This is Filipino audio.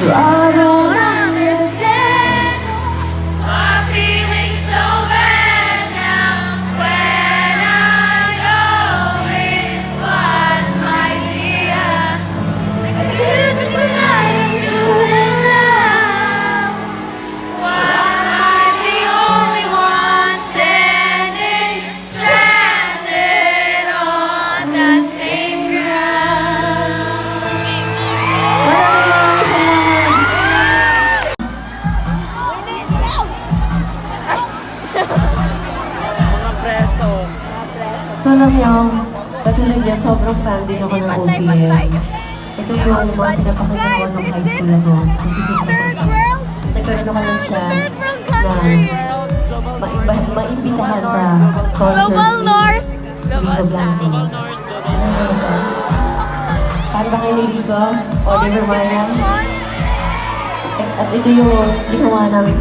I don't understand. I'm feeling so bad now. When I know it was my dear. I could've just denied him doing love. While I'm the only one standing stranded on the same ground. Mga preso. So alam niyo, katulad niya, sobrang fan din ako ng OPM. Ito yung mga pinapakita ko nung high school ako. Nagkaroon ako ng chance na maimbitahan sa concert Global North. Rico Blanco. Ano ba siya? Para ba kay Rico? Oliver Maya? At ito yung ginawa namin